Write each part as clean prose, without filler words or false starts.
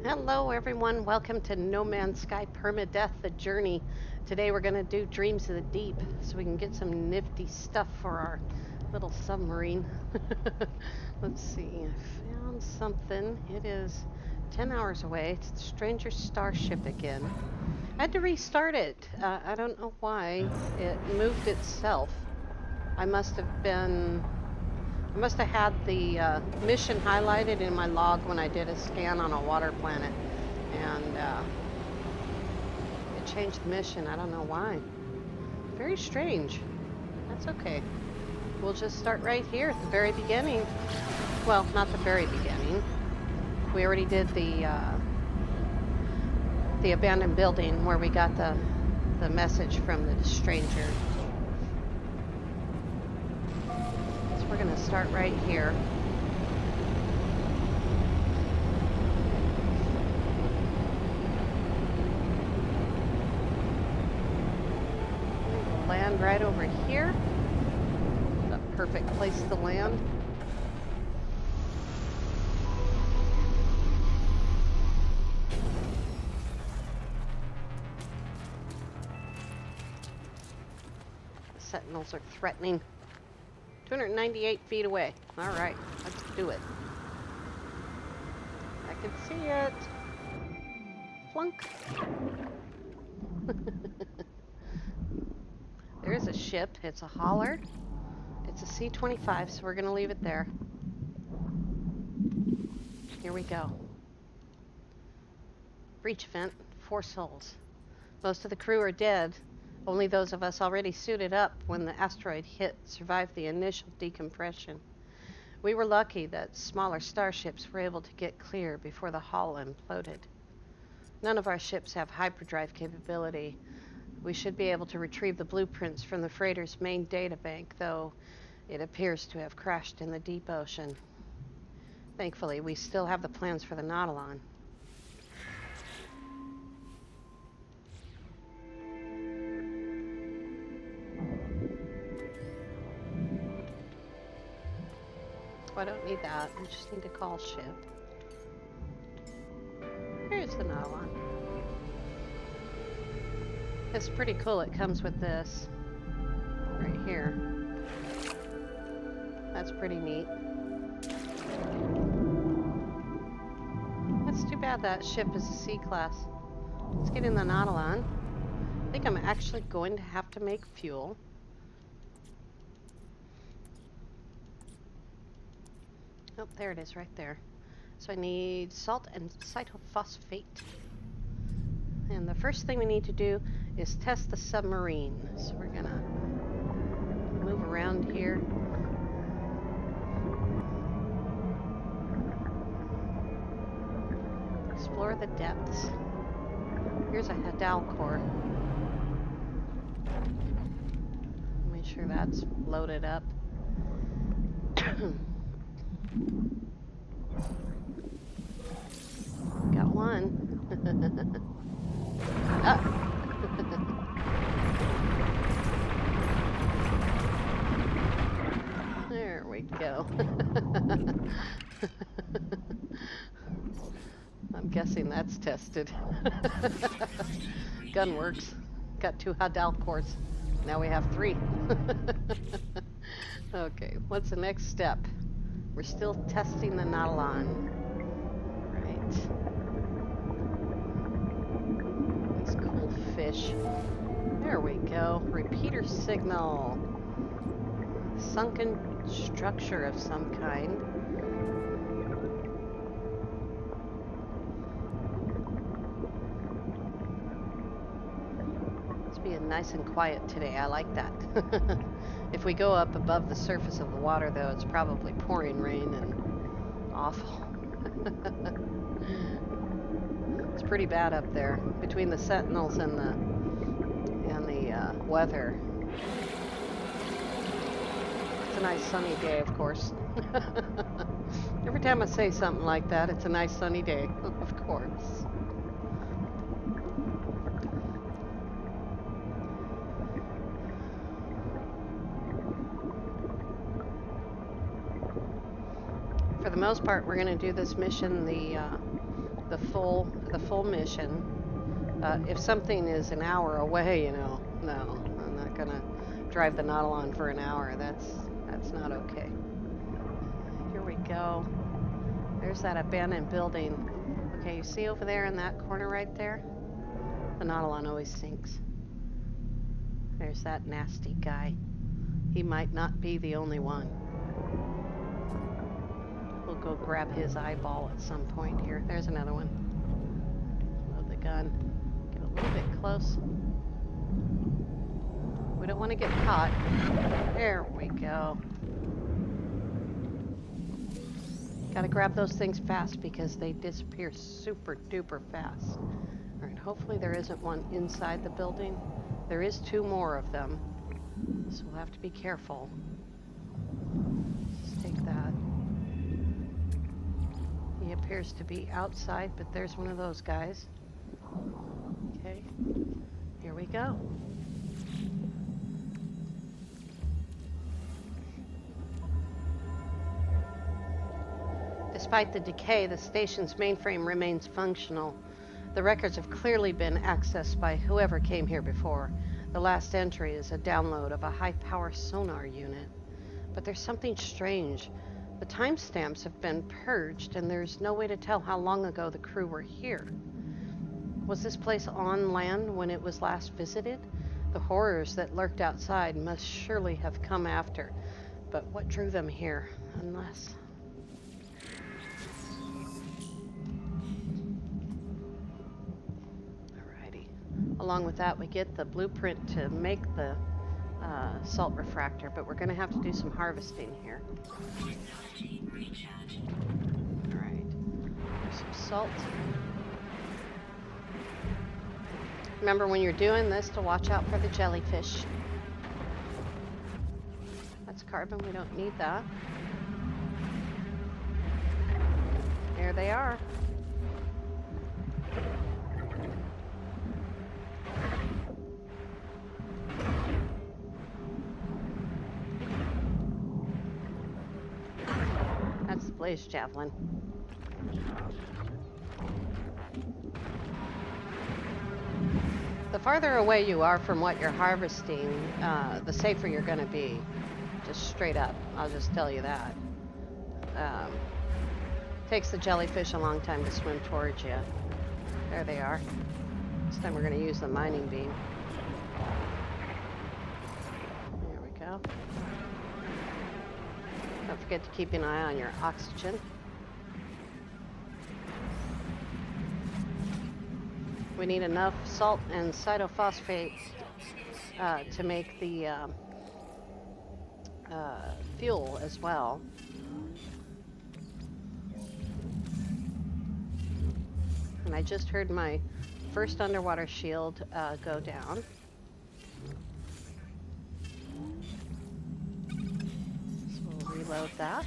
Hello everyone, welcome to No Man's Sky Permadeath, the journey. Today we're going to do Dreams of the Deep so we can get some nifty stuff for our little submarine. Let's see, I found something. It is 10 hours away. It's the Stranger Starship again. I had to restart it. I don't know why. It moved itself. I must have had the mission highlighted in my log when I did a scan on a water planet, and it changed the mission. I don't know why. Very strange. That's okay. We'll just start right here at the very beginning. Well, not the very beginning. We already did the abandoned building where we got the message from the stranger. We're going to start right here. We'll land right over here. The perfect place to land. The sentinels are threatening. 298 feet away. All right, let's do it. I can see it. Flunk. There's a ship. It's a hauler. It's a C-25, so we're going to leave it there. Here we go. Breach event, 4 souls. Most of the crew are dead. Only those of us already suited up when the asteroid hit survived the initial decompression. We were lucky that smaller starships were able to get clear before the hull imploded. None of our ships have hyperdrive capability. We should be able to retrieve the blueprints from the freighter's main databank, though it appears to have crashed in the deep ocean. Thankfully, we still have the plans for the Nautilan. Oh, I don't need that. I just need to call ship. Here's the Nautilan. It's pretty cool. It comes with this right here. That's pretty neat. That's too bad that ship is a C-class. Let's get in the Nautilan. I think I'm actually going to have to make fuel. Oh, there it is right there. So I need salt and cytophosphate. And the first thing we need to do is test the submarine. So we're gonna move around here. Explore the depths. Here's a Hadal core. Make sure that's loaded up. Got one. There we go. I'm guessing that's tested. Gun works. Got 2 Hadal cores. Now we have 3. Okay, what's the next step? We're still testing the Nautilan. Right. These cool fish. There we go. Repeater signal. Sunken structure of some kind. It's being nice and quiet today. I like that. If we go up above the surface of the water, though, it's probably pouring rain and awful. It's pretty bad up there between the sentinels and the weather. It's a nice sunny day, of course. Every time I say something like that, it's a nice sunny day, of course. For the most part, we're going to do this mission the the full mission. If something is an hour away, no, I'm not gonna drive the Nautilan for an hour. That's not okay. Here we go. There's that abandoned building. Okay, you see over there in that corner right there? The Nautilan always sinks. There's that nasty guy. He might not be the only one. We'll go grab his eyeball at some point here. There's another one. Load the gun. Get a little bit close. We don't want to get caught. There we go. Gotta grab those things fast because they disappear super duper fast. Alright, hopefully there isn't one inside the building. There is 2 more of them, so we'll have to be careful. Let's take that. He appears to be outside, but there's one of those guys. Okay, here we go. Despite the decay, the station's mainframe remains functional. The records have clearly been accessed by whoever came here before. The last entry is a download of a high-power sonar unit. But there's something strange. The timestamps have been purged, and there's no way to tell how long ago the crew were here. Was this place on land when it was last visited? The horrors that lurked outside must surely have come after. But what drew them here? Unless... Along with that, we get the blueprint to make the salt refractor, but we're going to have to do some harvesting here. Alright, there's some salt. Remember when you're doing this to watch out for the jellyfish. That's carbon, we don't need that. There they are. Blaze javelin. The farther away you are from what you're harvesting, the safer you're going to be. Just straight up. I'll just tell you that. Takes the jellyfish a long time to swim towards you. There they are. This time we're going to use the mining beam. There we go. Don't forget to keep an eye on your oxygen. We need enough salt and cytophosphate to make the fuel as well. And I just heard my first underwater shield go down. Reload that.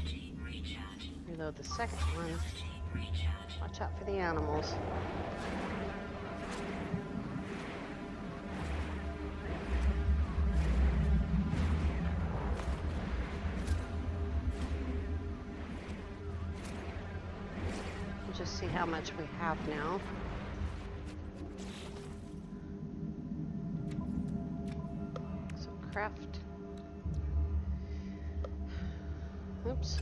Reload the second one. Watch out for the animals. We'll just see how much we have now. So craft. Oops.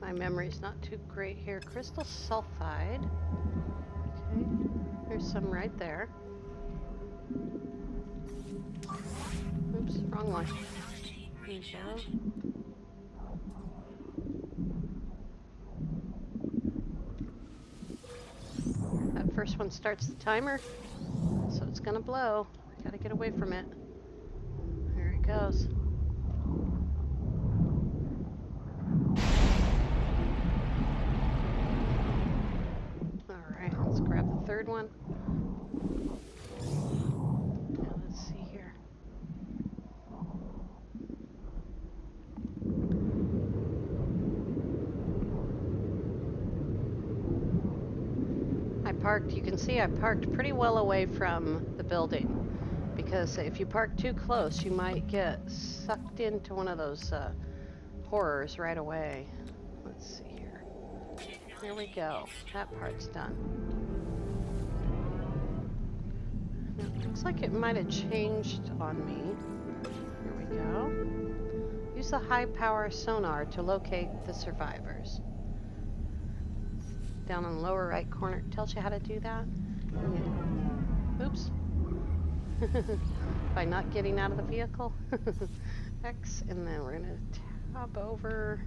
My memory's not too great here. Crystal sulfide. Okay. There's some right there. Oops, wrong one. There you go. First one starts the timer, so it's gonna blow. Gotta get away from it. There it goes. Alright, let's grab the third one. Now let's see here. You can see I parked pretty well away from the building, Because if you park too close, you might get sucked into one of those horrors right away. Let's see here. There we go. That part's done. Now, it looks like it might have changed on me. Here we go. Use the high power sonar to locate the survivors. Down in the lower right corner, it tells you how to do that. Oops. By not getting out of the vehicle. X, and then we're gonna tab over.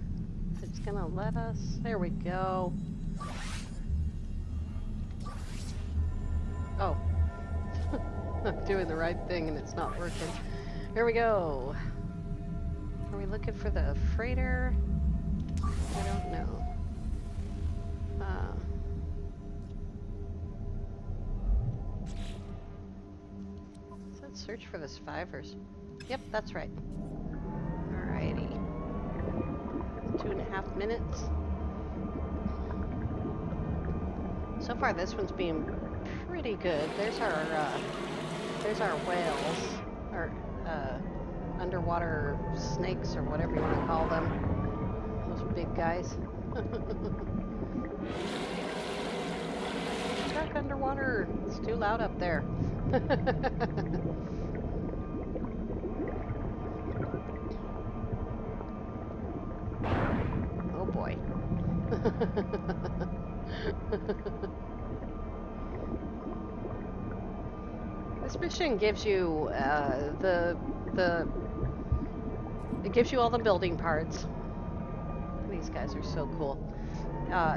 If it's gonna let us. There we go. Oh. I'm doing the right thing and it's not working. Here we go. Are we looking for the freighter? I don't know. Let's search for the survivors. Yep, that's right. Alrighty. 2.5 minutes. So far, this one's being pretty good. There's our whales, or underwater snakes, or whatever you want to call them. Those big guys. Truck underwater. It's too loud up there. Oh boy. This mission gives you it gives you all the building parts. These guys are so cool.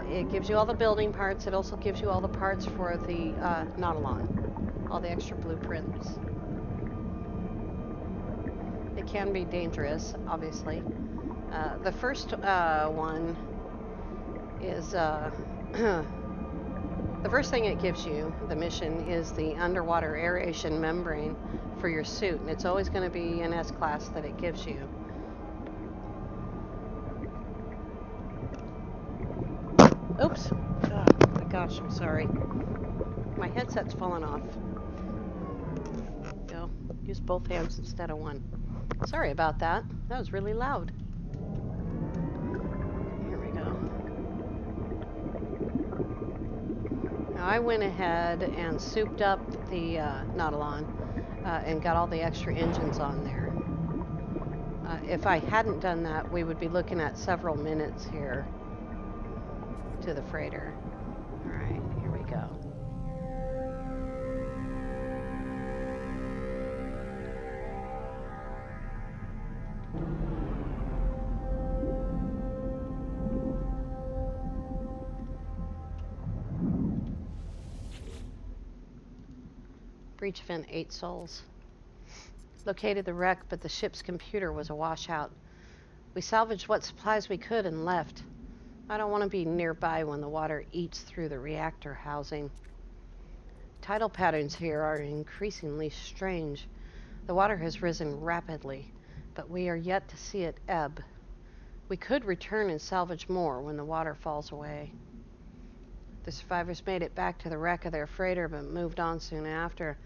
It gives you all the building parts. It also gives you all the parts for the Nautilan, all the extra blueprints. It can be dangerous, obviously. The first one is the first thing it gives you, the mission, is the underwater aeration membrane for your suit, and it's always going to be an S-class that it gives you. Oops. Oh my gosh, I'm sorry. My headset's fallen off. Go. Use both hands instead of one. Sorry about that. That was really loud. Here we go. Now I went ahead and souped up the Nautilan and got all the extra engines on there. If I hadn't done that, we would be looking at several minutes here to the freighter. All right, here we go. Breach event 8 souls. Located the wreck, but the ship's computer was a washout. We salvaged what supplies we could and left. I don't want to be nearby when the water eats through the reactor housing. Tidal patterns here are increasingly strange. The water has risen rapidly, but we are yet to see it ebb. We could return and salvage more when the water falls away. The survivors made it back to the wreck of their freighter, but moved on soon after.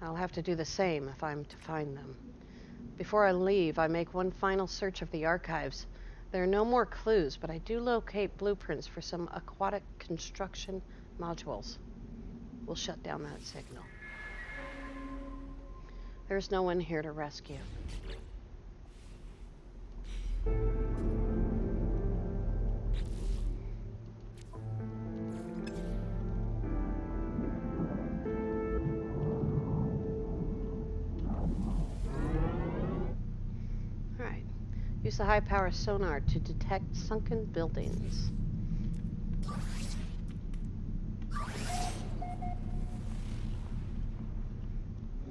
I'll have to do the same if I'm to find them. Before I leave, I make one final search of the archives. There are no more clues, but I do locate blueprints for some aquatic construction modules. We'll shut down that signal. There's no one here to rescue. Use the high-power sonar to detect sunken buildings. All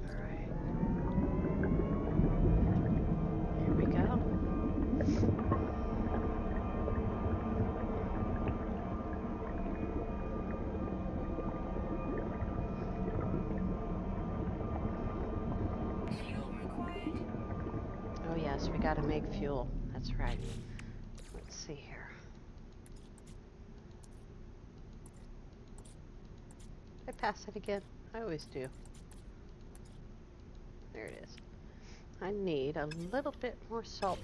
right. Here we go. Oh yes, we gotta make fuel. That's right. Let's see here. Did I pass it again? I always do. There it is. I need a little bit more salt.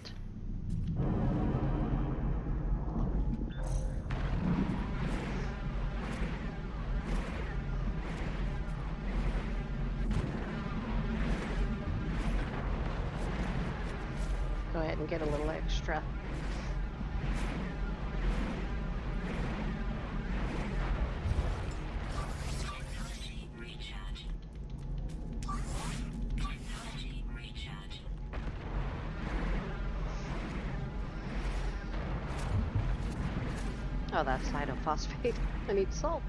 Go ahead and get a little extra. Oh, that's cytophosphate. I need salt.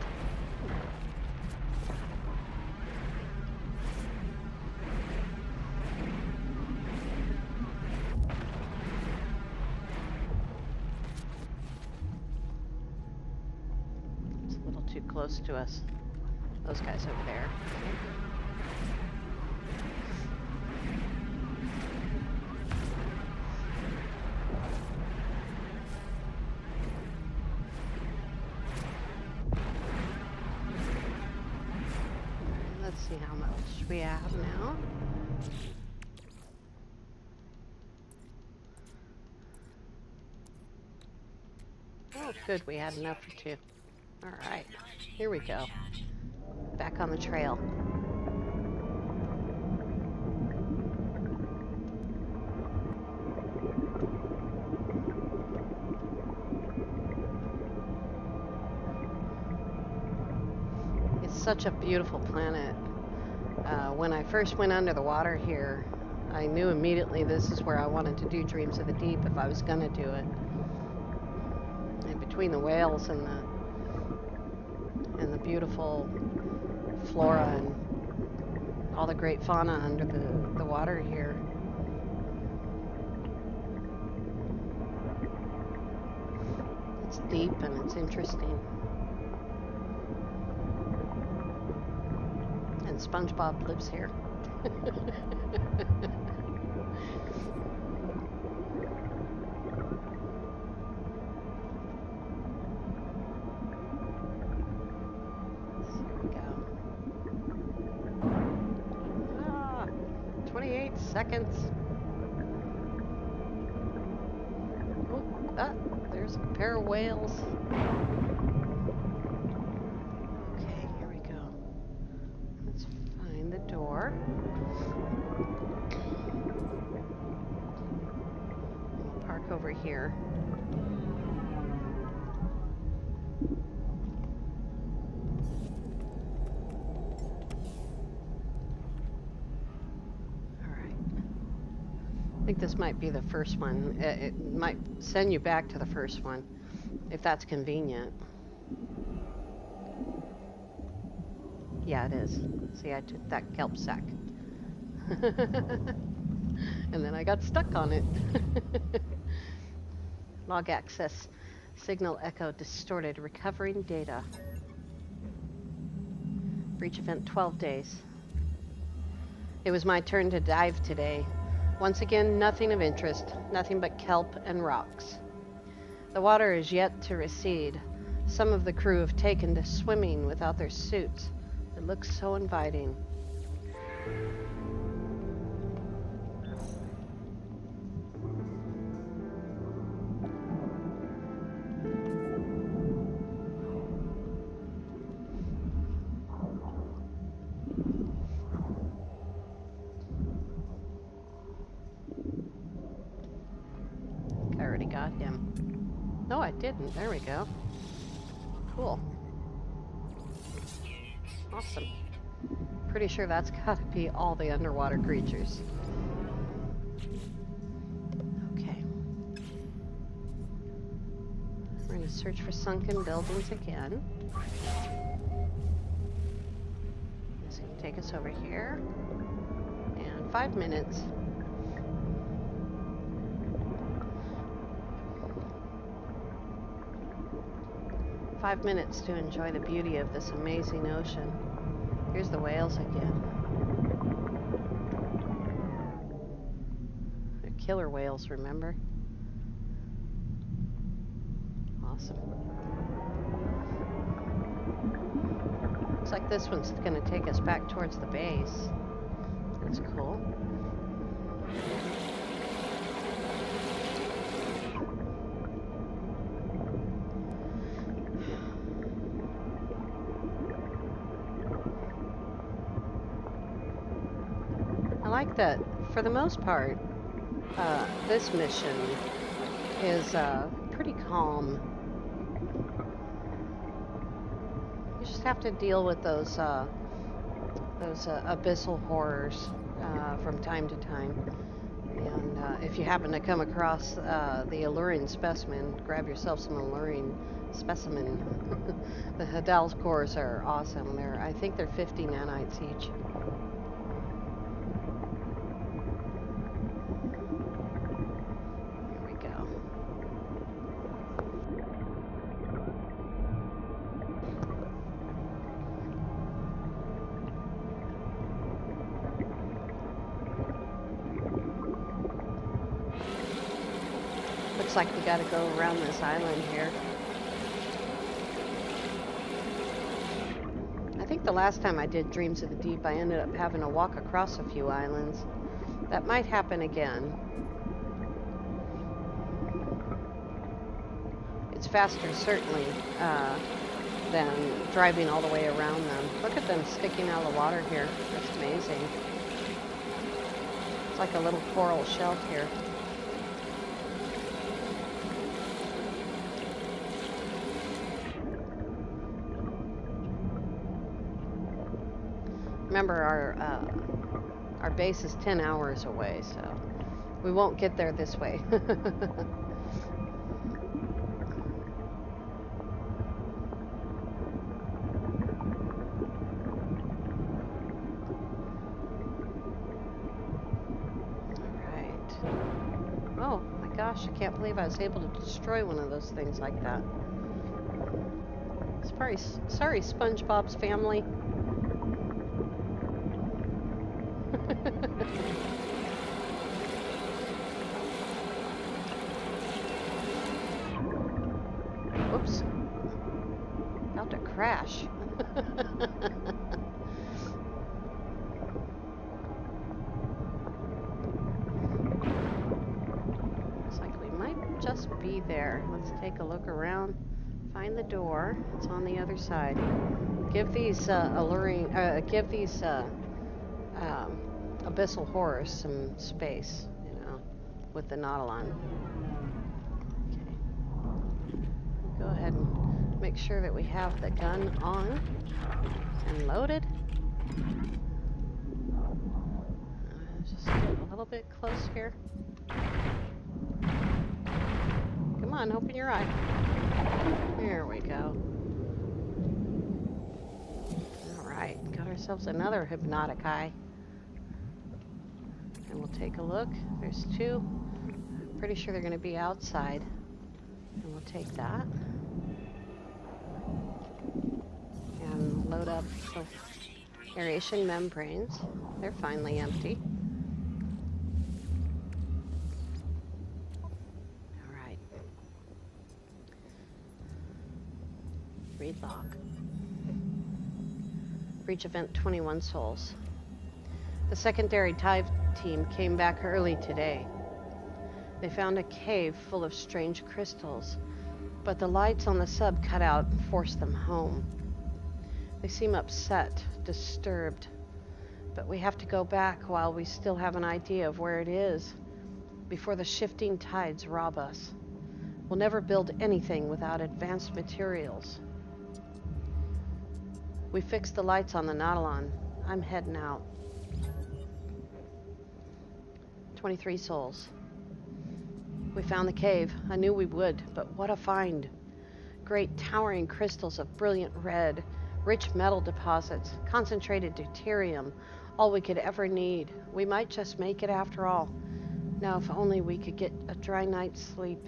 It's a little too close to us. Those guys over there. Let's see how much we have now. Oh, good, we had enough for two. All right, here we go. Back on the trail. It's such a beautiful planet. When I first went under the water here, I knew immediately this is where I wanted to do Dreams of the Deep if I was gonna do it. And between the whales and the beautiful flora and all the great fauna under the water here. It's deep and it's interesting. And SpongeBob lives here. Here we go. 28 seconds. Oh, there's a pair of whales. Okay, here we go. Let's find the door. We'll park over here. I think this might be the first one. It might send you back to the first one, if that's convenient. Yeah, it is. See, I took that kelp sack. And then I got stuck on it. Log access. Signal echo distorted. Recovering data. Breach event 12 days. It was my turn to dive today. Once again, nothing of interest, nothing but kelp and rocks. The water is yet to recede. Some of the crew have taken to swimming without their suits. It looks so inviting. I already got him. No, I didn't. There we go. Cool. Awesome. Pretty sure that's gotta be all the underwater creatures. Okay. We're gonna search for sunken buildings again. It's gonna take us over here. And 5 minutes. Five minutes to enjoy the beauty of this amazing ocean. Here's the whales again. They're killer whales, remember? Awesome. Looks like this one's going to take us back towards the base. Or That's cool. I like that, for the most part, this mission is pretty calm. You just have to deal with those abyssal horrors from time to time. And if you happen to come across the alluring specimen, grab yourself some alluring specimen. The Hadal's cores are awesome. I think they're 50 nanites each. Here we go. Looks like we gotta go around this island here. I think the last time I did Dreams of the Deep, I ended up having to walk across a few islands. That might happen again. It's faster, certainly, than driving all the way around them. Look at them sticking out of the water here. That's amazing. It's like a little coral shelf here. Remember, our base is 10 hours away, so we won't get there this way. Alright. Oh my gosh, I can't believe I was able to destroy one of those things like that. Sorry, SpongeBob's family. Whoops. About to crash. Looks like we might just be there. Let's take a look around. Find the door. It's on the other side. Give these abyssal horrors some space, with the Nautilan. Okay. Go ahead and make sure that we have the gun on and loaded. Just get a little bit close here. Come on, open your eye. There we go. Alright, got ourselves another hypnotic eye. And we'll take a look. There's two. Pretty sure they're going to be outside. And we'll take that. And load up the aeration membranes. They're finally empty. Alright. Read log. Breach event 21 souls. The secondary dive team came back early today. They found a cave full of strange crystals, but the lights on the sub cut out and forced them home. They seem upset, disturbed, but we have to go back while we still have an idea of where it is, before the shifting tides rob us. We'll never build anything without advanced materials. We fixed the lights on the Nautilan. I'm heading out. 23 souls. We found the cave. I knew we would, but what a find. Great towering crystals of brilliant red, rich metal deposits, concentrated deuterium, all we could ever need. We might just make it after all. Now, if only we could get a dry night's sleep.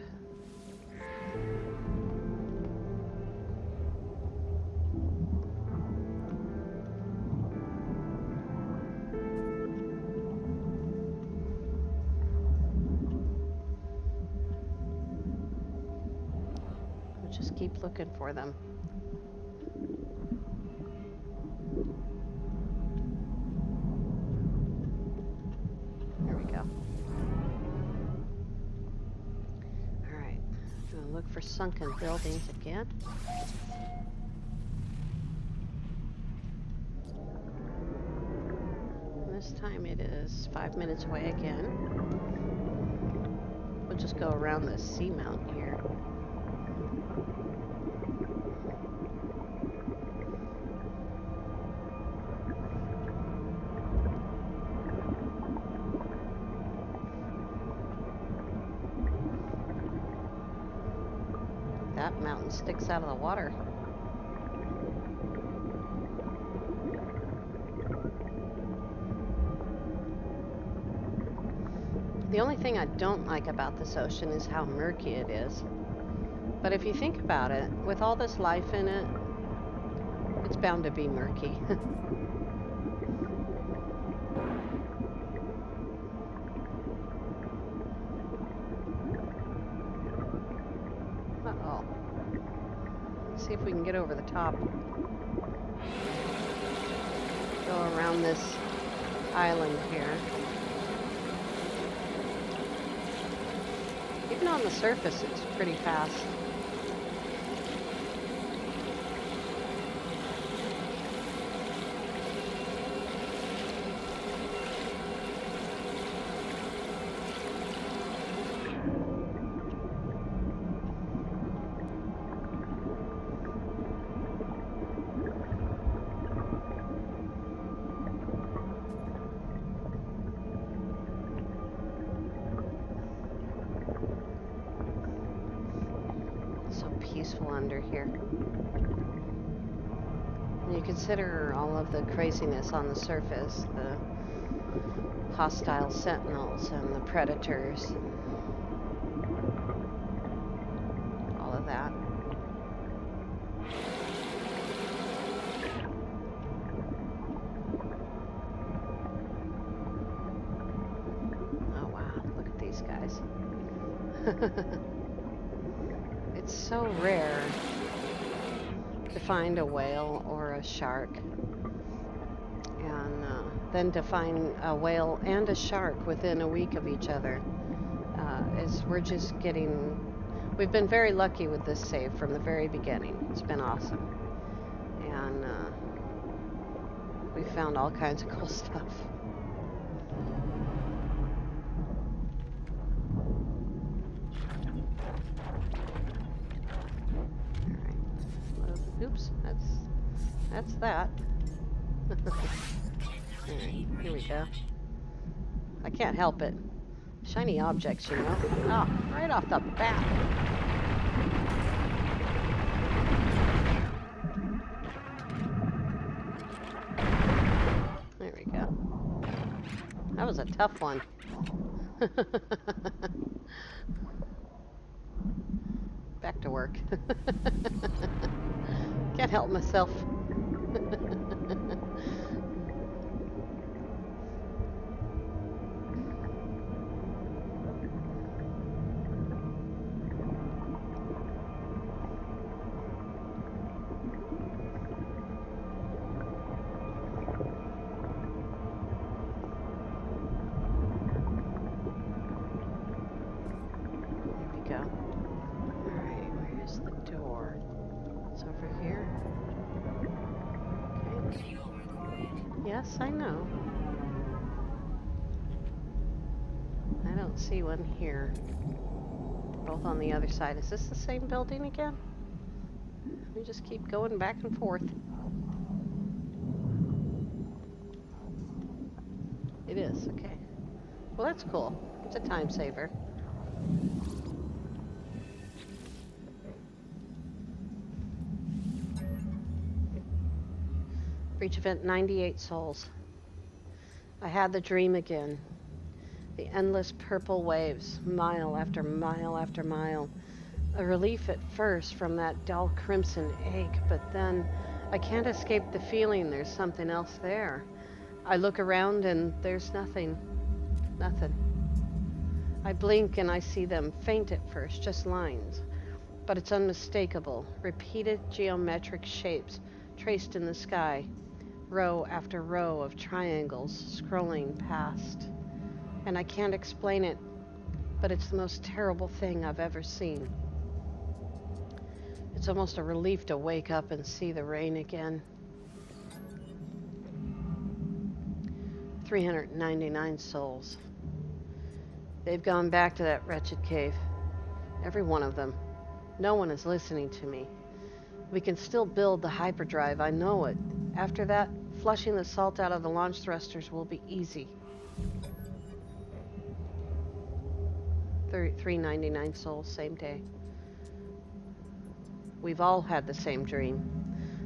Just keep looking for them. Look for sunken buildings again. And this time it is 5 minutes away again. We'll just go around the seamount here. That mountain sticks out of the water. The only thing I don't like about this ocean is how murky it is. But if you think about it, with all this life in it, it's bound to be murky. Uh-oh. Let's see if we can get over the top. Go around this island here. Even on the surface, it's pretty fast. Peaceful under here. When you consider all of the craziness on the surface, the hostile sentinels and the predators, all of that. Oh wow, look at these guys. It's so rare to find a whale or a shark, and then to find a whale and a shark within a week of each other. We've been very lucky with this save from the very beginning. It's been awesome, and we found all kinds of cool stuff. Oops, that's that. Alright, here we go. I can't help it. Shiny objects, you know. Oh, right off the bat. There we go. That was a tough one. Back to work. Can't help myself. Yes, I know. I don't see one here. Both on the other side. Is this the same building again? We just keep going back and forth. It is, okay. Well, that's cool. It's a time saver. Breach event 98 souls. I had the dream again. The endless purple waves, mile after mile after mile. A relief at first from that dull crimson ache, but then I can't escape the feeling there's something else there. I look around and there's nothing. Nothing. I blink and I see them, faint at first, just lines. But it's unmistakable. Repeated geometric shapes traced in the sky. Row after row of triangles scrolling past. And I can't explain it, but it's the most terrible thing I've ever seen. It's almost a relief to wake up and see the rain again. 399 souls. They've gone back to that wretched cave. Every one of them. No one is listening to me. We can still build the hyperdrive, I know it. After that, flushing the salt out of the launch thrusters will be easy. 399 souls, same day. We've all had the same dream.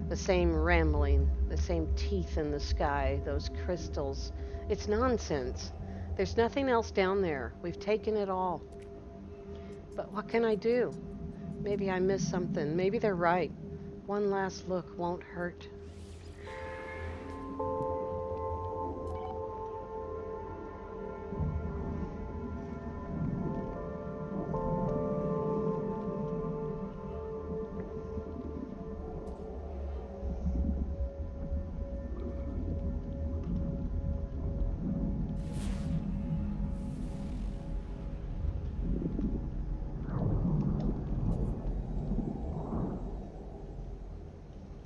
The same rambling, the same teeth in the sky, those crystals. It's nonsense. There's nothing else down there. We've taken it all. But what can I do? Maybe I missed something. Maybe they're right. One last look won't hurt.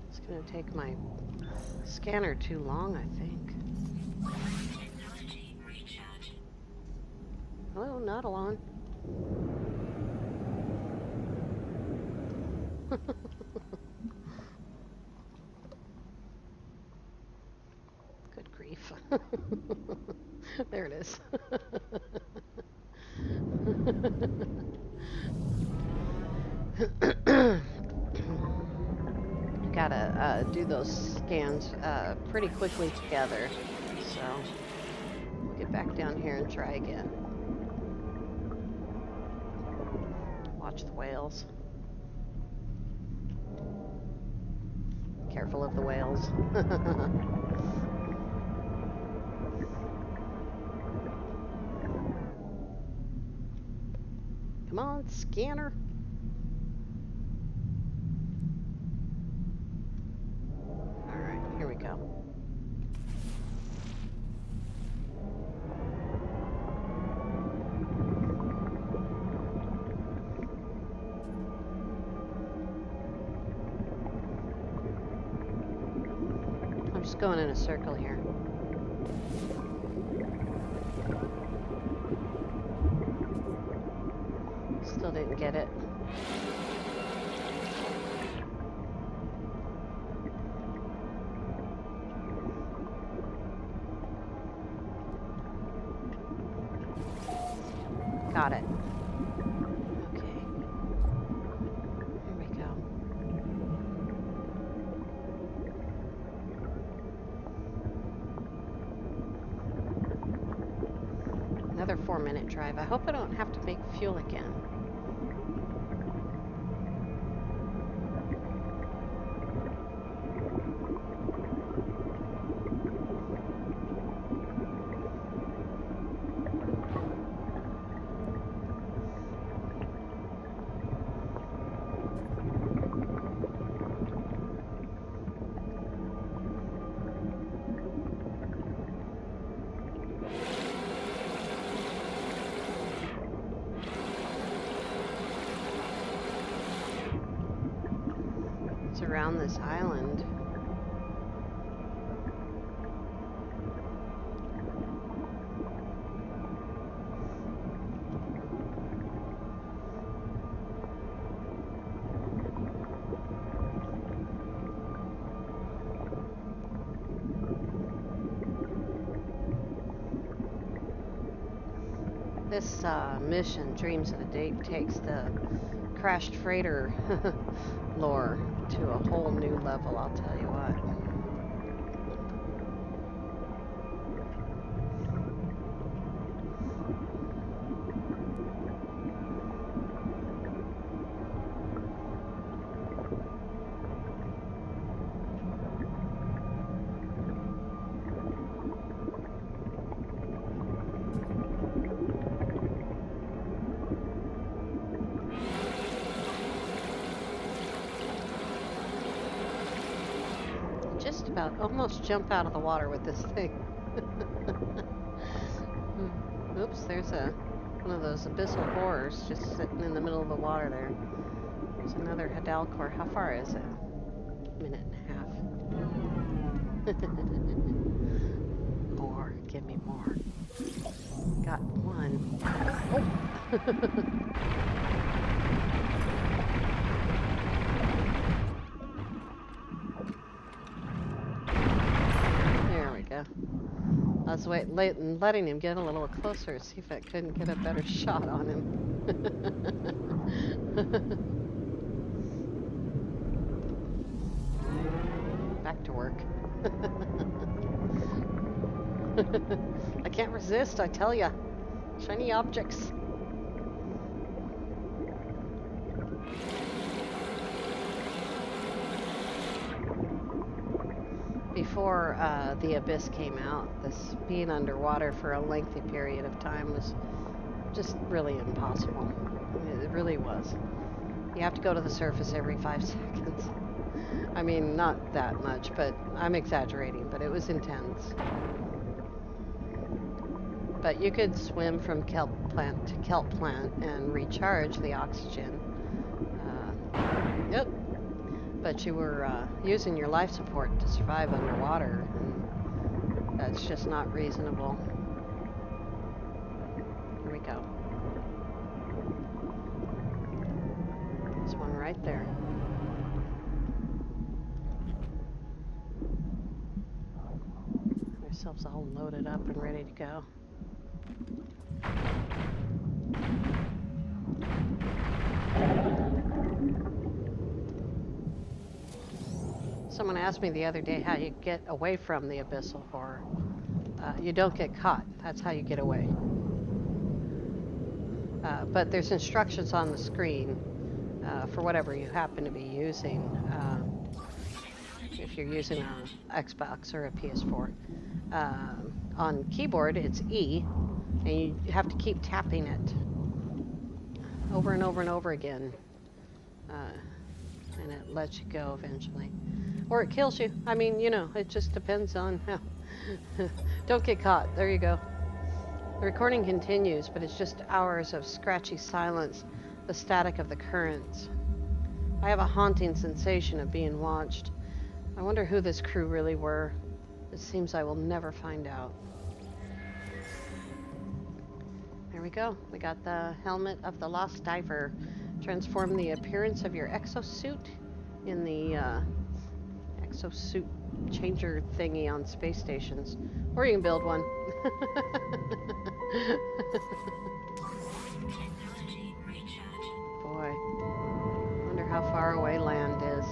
It's going to take my scanner too long, I think. Hello, Nautilan. Good grief. There it is. Gotta do those scans pretty quickly together. So we'll get back down here and try again. Watch the whales. Careful of the whales. Come on, scanner. Alright, here we go. I'm just going in a circle here. Still didn't get it. Got it. Okay. Here we go. Another 4-minute drive. I hope I don't have to make fuel again. Around this island. This mission, Dreams of a Date, takes the crashed freighter lore to a whole new level, I'll tell you what. Just about almost jump out of the water with this thing. Oops, there's one of those abyssal horrors just sitting in the middle of the water there. There's another Hadal core. How far is it? Minute and a half. More. Give me more. Got one. Oh! There we go. I was letting him get a little closer, see if I couldn't get a better shot on him. Back to work. I can't resist, I tell ya. Shiny objects. Before the Abyss came out, this being underwater for a lengthy period of time was just really impossible. I mean, it really was. You have to go to the surface every 5 seconds. I mean, not that much, but I'm exaggerating, but it was intense. But you could swim from kelp plant to kelp plant and recharge the oxygen. Yep. But you were using your life support to survive underwater, and that's just not reasonable. Here we go. There's one right there. Have ourselves all loaded up and ready to go. Someone asked me the other day how you get away from the abyssal horror. You don't get caught. That's how you get away. But there's instructions on the screen for whatever you happen to be using. If you're using an Xbox or a PS4. On keyboard, it's E, and you have to keep tapping it over and over and over again. And it lets you go eventually. Or it kills you. I mean, you know, it just depends on how. Don't get caught. There you go. The recording continues, but it's just hours of scratchy silence, the static of the currents. I have a haunting sensation of being watched. I wonder who this crew really were. It seems I will never find out. There we go. We got the helmet of the lost diver. Transform the appearance of your exosuit in the exosuit changer thingy on space stations. Or you can build one. Boy, I wonder how far away land is.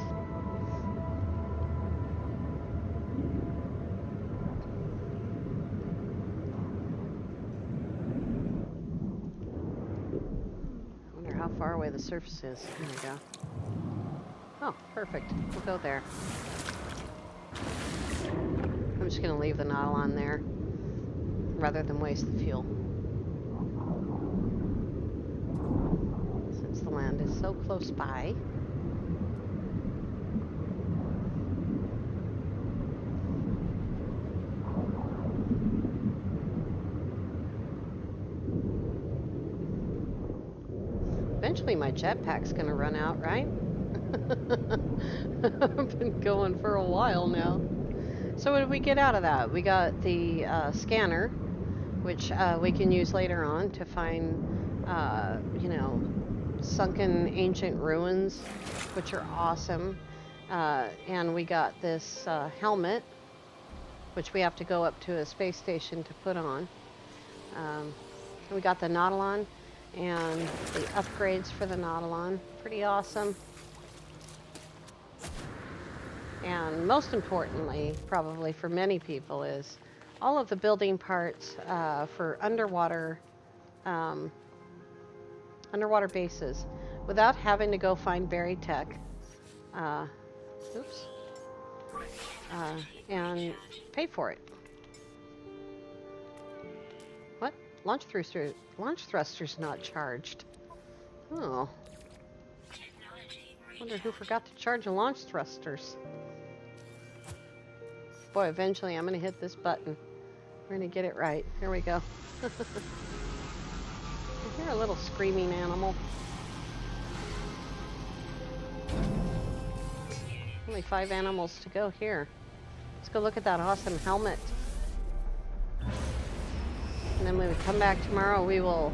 I wonder how far away the surface is. There we go. Oh, perfect. We'll go there. I'm just going to leave the Nautilan there rather than waste the fuel. Since the land is so close by. Eventually my jetpack's going to run out, right? I've been going for a while now. So what did we get out of that? We got the scanner, which we can use later on to find, you know, sunken ancient ruins, which are awesome. And we got this helmet, which we have to go up to a space station to put on. We got the Nautilan and the upgrades for the Nautilan. Pretty awesome. And most importantly, probably for many people, is all of the building parts for underwater bases without having to go find buried tech. And pay for it. What? Launch thruster's not charged. Oh. Wonder who forgot to charge the launch thrusters. Boy, eventually I'm going to hit this button. We're going to get it right. Here we go. I hear a little screaming animal. Only 5 animals to go here. Let's go look at that awesome helmet. And then when we come back tomorrow, we will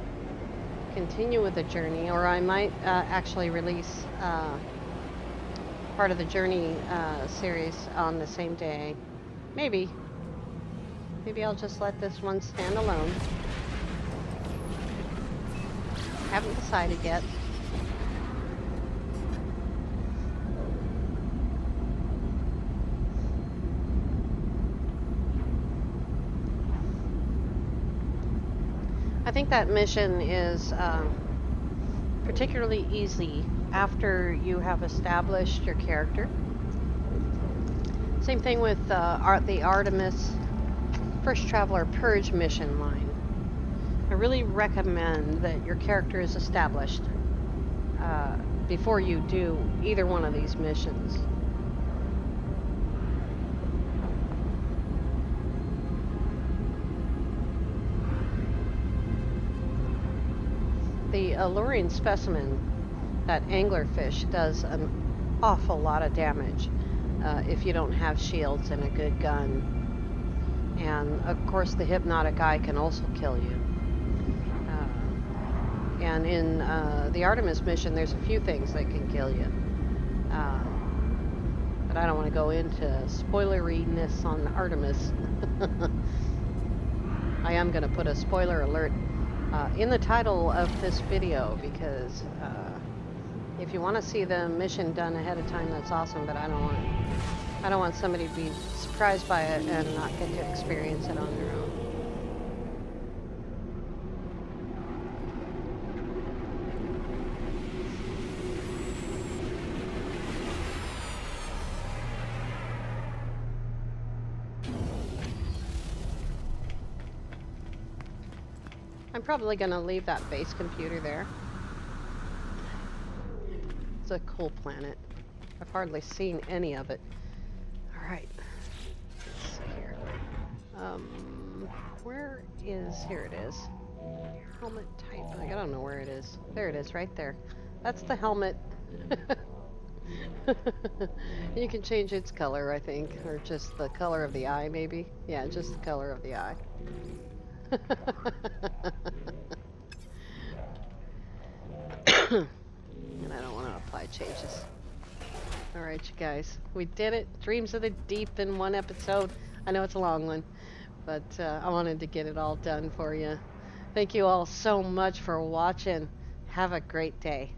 continue with the journey, or I might actually release part of the journey series on the same day. Maybe. Maybe I'll just let this one stand alone. Haven't decided yet. I think that mission is particularly easy after you have established your character. Same thing with the Artemis First Traveler Purge mission line. I really recommend that your character is established before you do either one of these missions. The alluring specimen, that anglerfish, does an awful lot of damage if you don't have shields and a good gun. And of course the hypnotic eye can also kill you. And in the Artemis mission, there's a few things that can kill you. But I don't want to go into spoileriness on Artemis. I am going to put a spoiler alert in the title of this video, because if you want to see the mission done ahead of time, that's awesome, but I don't want somebody to be surprised by it and not get to experience it on their own. I'm probably going to leave that base computer there. It's a cool planet. I've hardly seen any of it. Alright. Let's see here. Where is... Here it is. Helmet type. I don't know where it is. There it is, right there. That's the helmet. You can change its color, I think. Or just the color of the eye, maybe. Yeah, just the color of the eye. And I don't want to apply changes. Alright, you guys. We did it. Dreams of the Deep in one episode. I know it's a long one, but I wanted to get it all done for you. Thank you all so much for watching. Have a great day.